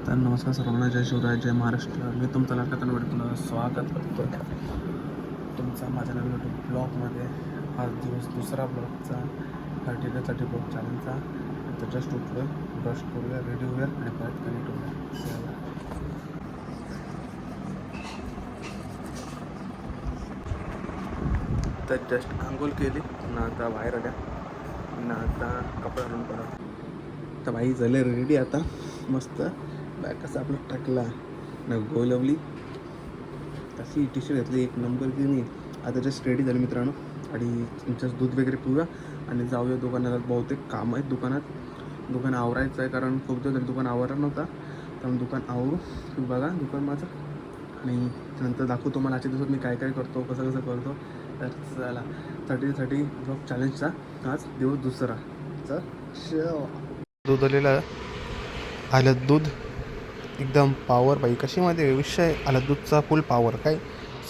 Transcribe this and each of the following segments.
तर नमस्कार सर्वांना, जय शिवराय, जय महाराष्ट्र. मी तुमचं लाडका पुन्हा स्वागत करतो तुमचा माझ्या नवीन यूट्यूब ब्लॉगमध्ये. आज दिवस दुसरा ब्लॉगचा 30 ब्लॉग चॅनलचा. आता जस्ट उठलो, ब्रश करूया, रेडी होऊया आणि परत कनेक्ट होऊया. तर जस्ट आंघोळ केली ना, आता बाहेर आल्या ना, आता कपडा घालून पडा. तर भाई झाले रेडी आता. मस्त बॅग कसा आपला टाकला ना, गोलवली तशी टी शर्ट घेतली, एक नंबर की नाही. आता जस्ट रेडी झाली मित्रांनो, आणि जस्ट दूध वगैरे पिऊया आणि जाऊया दुकानात. बहुतेक काम आहेत दुकान आवरायचं आहे, कारण खूप दिवस झाले दुकान आवरला नव्हता. त्यामुळे दुकान आवरू, तुम्ही बघा दुकान माझं, आणि नंतर दाखवतो मला आजच्या दिवसात मी काय काय करतो, कसं करतो. तर चला, 30 ब्लॉग चॅलेंजचा आज दिवस दुसरा. तर दूध आलेलं आलं, दूध एकदम पॉवर बाई. कशी मध्ये विषय आला दूधचा, फुल पॉवर. काय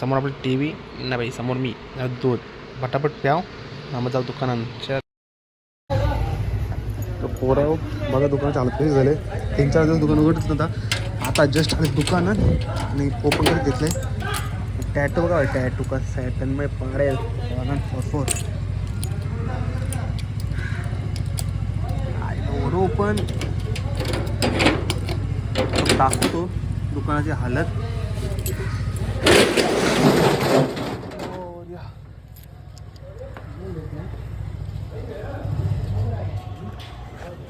समोर आपली टी व्ही ना बाई, समोर मी दूध पटापट प्याव ना, मग जाऊ दुकानात. पोराव बघा दुकानात चालत कसे झाले. 3-4 दिवस दुकान उघडत नव्हता, आता जस्ट आले दुकानात आणि ओपन करत घेतलंय. टॅटू बघा, टॅटू कसं आहे त्यांना पाडेल फॉर ओपन दाखवतो दुकानाची हालत.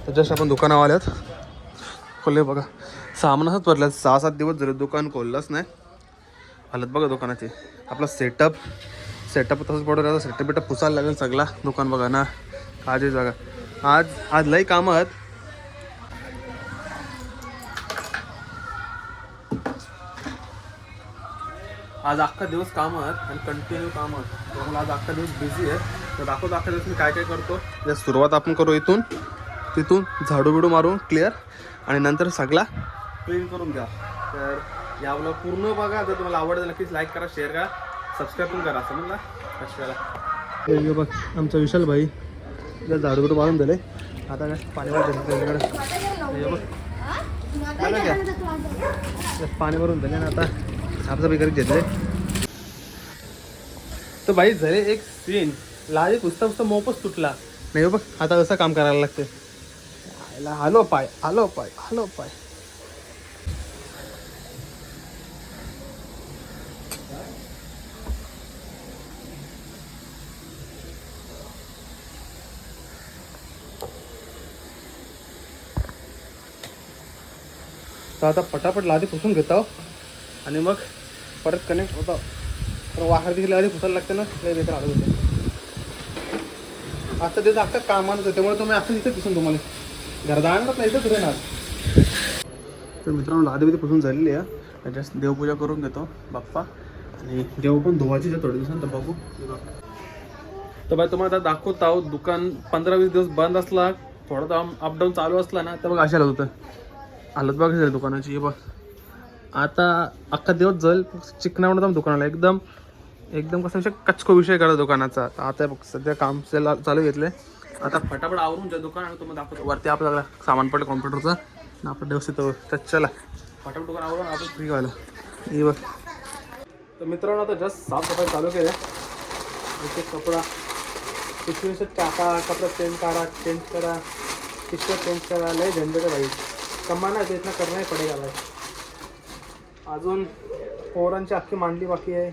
तर जस्ट आपण दुकानावर आल्यात, खोलले बघा. सामान असंच भरलं, 6-7 दिवस झाले दुकान खोललंच नाही. हालत बघा दुकानाची. आपला सेटअप तसंच पडून राहतं. सेटअप पुसायला लागेल सगळा. दुकान बघा ना, काळजी जागा. आज लई कामं आहेत. आज अख्खा दिवस कामं आहेत आणि कंटिन्यू कामं आहेत, त्यामुळे आज अख्खा दिवस बिझी आहे. तर दाखवतो अख्खा दिवस मी काय काय करतो. जर सुरुवात आपण करू तिथून झाडू बिडू मारून क्लिअर, आणि नंतर सगळा क्लीन करून घ्या. तर या ब्लॉग पूर्ण बघा. जर तुम्हाला आवडतं नक्कीच लाईक करा, शेअर करा, सबस्क्राईब पण करा. समजला कशाला. बघ आमचा विशाल भाई जर झाडू बिडू मारून दिले, आता काय पाणी पाणी भरून दिले ना, आता साफसफाई करत घेतले. तर भाई झाले एक सीन, लाजी पुसता मोपच तुटला नाही बघ. आता कसं काम करायला लागते. हलो पाय. तर आता पटापट लादी पुसून घेतो आणि मग परत कनेक्ट होतो. तर वाहर देखील लादी पुसायला लागते ना, लय बेकार आलं होतं. आता त्याचं अख्खा कामानं होतं, त्यामुळे तुम्ही असं इथं दिसून तुम्हाला घरात आणत नाही, इथंच राहणार. तर मित्रांनो लादी बिदी पुसून झालेली आहे. जस्ट देवपूजा करून घेतो बाप्पा, आणि देव पण धुवायची आहे थोड्या दिवसांत. बघू. तर बाई तुम्हाला आता दाखवत आहोत. दुकान 15-20 दिवस बंद असला, थोडा अपडाऊन चालू असला ना, तर मग अशाला होतं. हालत बघायची आहे दुकानाची. हे बघ आता अख्खा दिवस जाईल चिकनावर दुकानाला. एकदम कसं विषय कचको विषय करा दुकानाचा. आता बघ सध्या काम चालू घेतलंय. आता फटाफट आवरून ज्या दुकान आणि तुम्हाला दाखवतो. वरती आपल्याला सामान पडलं कॉम्प्युटरचं, आपण व्यवस्थित. तर चला फटाफट दुकान आवरून आपण फ्री व्हायला. हे बघ. तर मित्रांनो आता जस्ट साफसफाई चालू केल्या. एक एक कपडा पिशवीचं टाका, कपडा चेंज करा, पिशव्या चेंज करा. लय झंझट आहे भाई, कमाना आहे इतना करना ही पडेगा भाई. अजून पोरांची अख्खी मांडली बाकी आहे,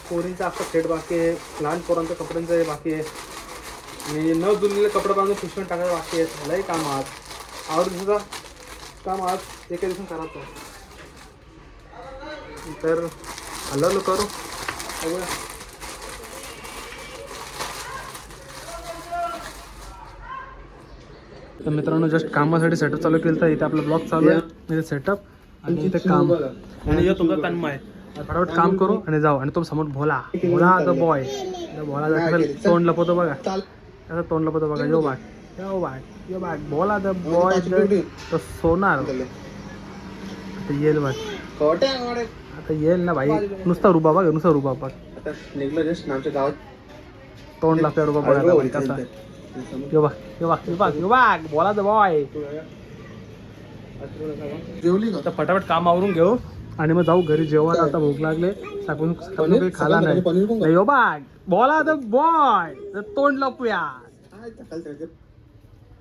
पोरींचा अख्खा सेट बाकी आहे, लहान पोरांच्या कपड्यांचं हे बाकी आहे, आणि न धुतलेले कपडे बांधून पिशव्या टाकायला बाकी आहेत. लई काम आज आवडीचं काम आज एका दिवसात करायचं. तर हल्लो करू बघूया. तर मित्रांनो जस्ट कामासाठी सेटअप चालू केलं. तर इथे आपला ब्लॉग चालू आहे, इथे सेटअप आणि इथे काम, आणि तुमचा तन्मय. फटाफट काम करू आणि जाऊ. आणि तो समोर भोला द बॉय. भोला तोंड लपवतो बघा, त्याचं तोंड लपवतो बघा. यो बाग भोला द बॉय. तो सोनार आता येईल बघ, आता येईल ना भाई. नुसता रुबा बघ, नुसता रुबा बघ. आता निघलं जस्ट आमच्या गावात, तोंड लागतं रुबा बघा कसा. यो बाग बोला द बॉय. जेवली का? आता फटाफट काम आवरून घेऊ आणि मग जाऊ घरी जेवण. आता भूक लागले. आपण काही खाला नाही. नाही हो बाग बोला तर बॉय तोंड लपूया.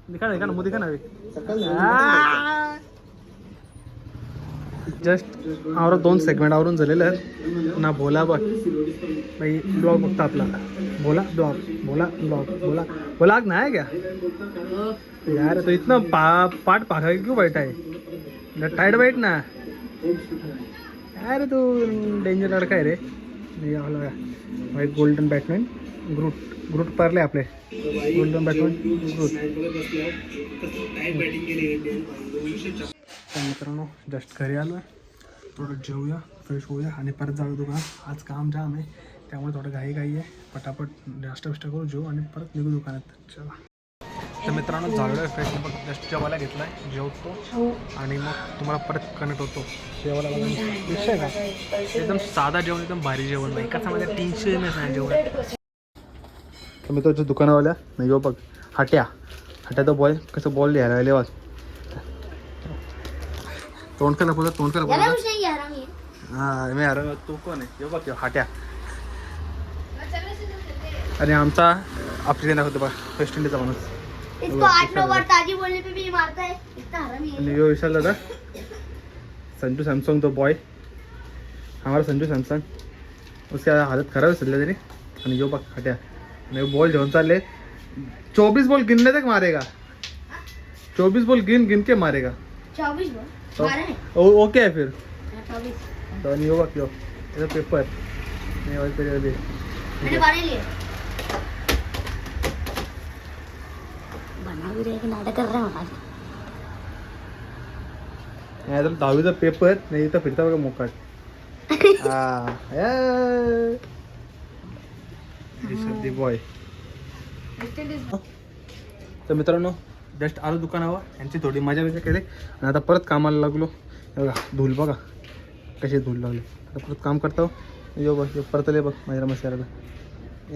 दिखा ना मुदी का नाही जस्ट आवर 2 सेगमेंट आवरून झालेलं आहेत ना. बोला बघ भाई ब्लॉग बघता आपला. बोला ब्लॉग बोला ब्लॉग नाही क्या यार. तो इतना पाठ पाखा क्यों बैठा है? टाइट बैठ ना यार. तू डेंजर लड़का आहे रे. भाई गोल्डन बॅटमॅन ग्रूट पारले आपले. गोल्डन बॅटमॅन ग्रूट. मित्रांनो जस्ट घरी आलो आहे. थोडं जेवूया फ्रेश होऊया आणि परत जाऊ दुकानात. आज काम जाम आहे त्यामुळे थोडं घाई आहे. पटापट नाश्ता बिष्टा करू जेवू आणि परत निघू दुकानात. चला तर मित्रांनो झालं आहे फ्रेश. जस्ट जेवायला घेतला आहे. जेवतो आणि मग तुम्हाला परत कनेक्ट होतो. जेवायला विषय का एकदम साधा जेवण एकदम भारी जेवण नाही कसामध्ये टेन्शन नाही जेवण. तर मित्रांच्या दुकानावाल्या नाही हो बघ हट्या तर बॉय कसं बॉल लिहायला आले वाज. तोंड करा बोलत हां मी हरव. तू कोण आहे बघ हाट्या. आणि आमचा आफ्रिकन दाखवतो बघ वेस्ट इंडिजचा माणूस. आणि यो विशाल दादा संजू सैमसंग तो बॉय हमारा संजू सैमसंग उसकी हालत खराब है सध्या तरी. आणि यो बघ हट्या आणि बॉल घेऊन चालले. 24 बॉल गिनने तक मारेगा. 24 बॉल गिन के मारेगा. 24 ओके है फिर. तो नहीं होगा क्यों ये पेपर नहीं और तेरे लिए मैंने बारे लिए बना भी रहे नाटक कर रहा हूँ. नाही तर 10वीचा पेपर नाही तर फिरता बघा मोकाट. बॉय. तर मित्रांनो जस्ट आलो दुकानावर. यांची थोडी मजा बिजा केली आणि आता परत कामाला लागलो. बघा धूल बघा कशी धूल लागली. आता परत काम करतो. यो बघ परतले बघ माझ्या मसाल्याला.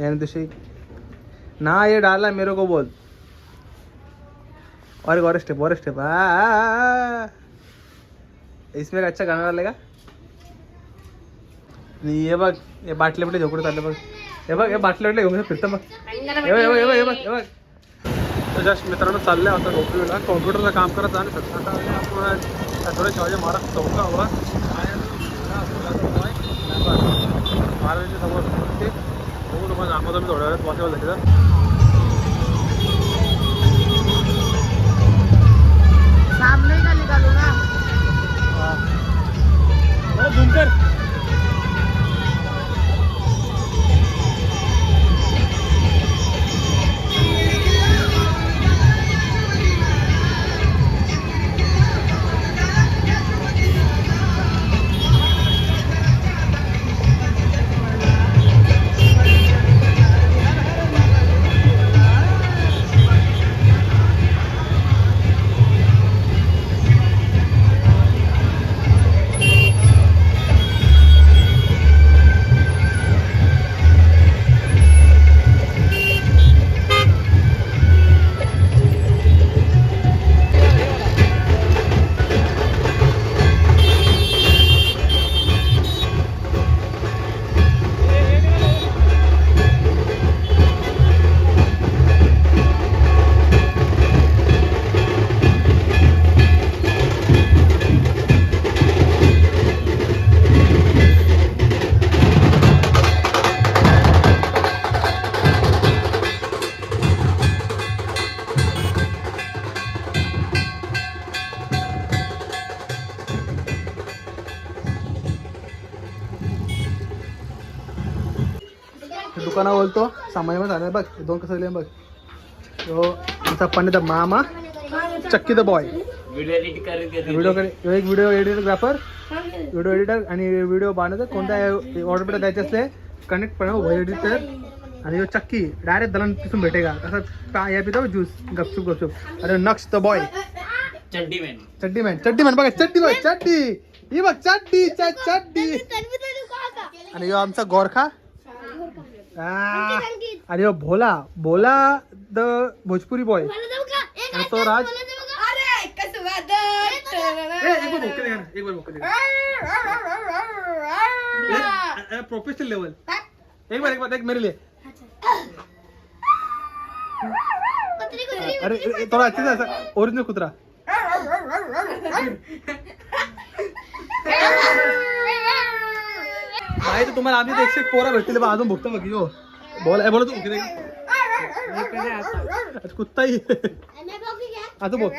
याने तशी ना ये डाला मेरे को बोल. और स्टेप इसमें अच्छा गाना डालेगा. आणि हे बघ हे बाटले बिटले झोपडे चालले बघ. हे बघ हे बाटले बिटले घेऊन फिरतं बघ. हे बघ. तर जस्ट मित्रांनो चालले आता झोपडीला कॉम्प्युटरचं काम करत आणि आता थोडे शिवाजी महाराज चौका हवा महाराजांच्या समोर ते बघू तुम्हाला दाखवतो मी थोड्या वेळात पॉसिबल झाली तर. सामने का निकालो ना. झूम कर. दुकाना बोलतो सामान्य झालं बघ. 2 कसं लिहिले बघ. तो आमचा पंडित मामा चक्की द बॉय एक व्हिडिओ एडिटोग्राफर व्हिडिओ एडिटर आणि व्हिडिओ बनवतो. कोणता ऑर्डर पेटा द्यायचे असले कनेक्ट पण व्हिडिओ एडिटर. आणि चक्की डायरेक्ट दलन तिथून भेटेगा. असं या पितो ज्यूस गपचूप. अरे नक्ष द बॉय चड्डी मॅन बघा. चड्डी ही बघ चड्डी. आणि आमचा गोरखा अरे भोला द भोजपुरी बॉय. तो राज एक बार भोके देगा ना, एक बार भोके देगा प्रोफेशनल लेवल। एक बार देख मेरे लिए। अरे थोड़ा अच्छे से ऐसा ओरिजिनल कुतरा। भाई तो तुम्हाला आम्ही 101 पोरा भेटतील बा, अजून भुकतो बघ यो बोला तू भुके देगा कुत्ता ही आता बोल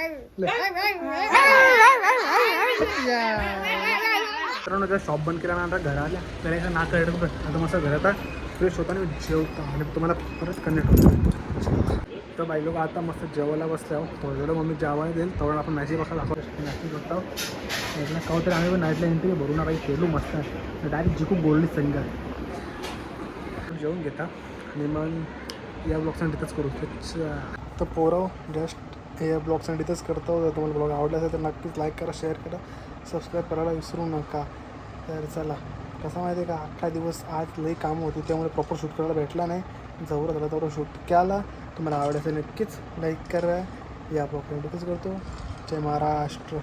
मित्रांनो शॉप बंद केल्यानंतर घरा आल्या तर याचा नाक आता मस्त घरात फ्रेश होता आणि जेवतो आणि तुम्हाला परत कनेक्ट होतो। तर बाई लोक आता मस्त जेवायला बसल्या थोडं मम्मी जेवायला देईल तेवढं आपण मॅची बघा दाखवतो मॅची बघतो काव तरी आम्ही पण नाईटला एंट्री भरून काही खेळलो मस्त डायरेक्ट जिकून बोलली संघात जेवून घेता आणि मग या ब्लॉगसाठी तिथंच करू। तर पोरं जस्ट या ब्लॉगसाठी तिथंच करतो। जर तुम्हाला ब्लॉग आवडला असेल तर नक्कीच लाईक करा, शेअर करा, सबस्क्राईब करायला विसरू नका। तर चला कसं माहिती आहे का अख्खा दिवस आज लई कामं होती त्यामुळे प्रॉपर शूट करायला भेटला नाही, जवळ झाला तेवढं शूट केला। तुम्हाला आवडलं असेल नक्कीच लाईक करा, या ब्लॉगसाठी तिथंच करतो। जय महाराष्ट्र।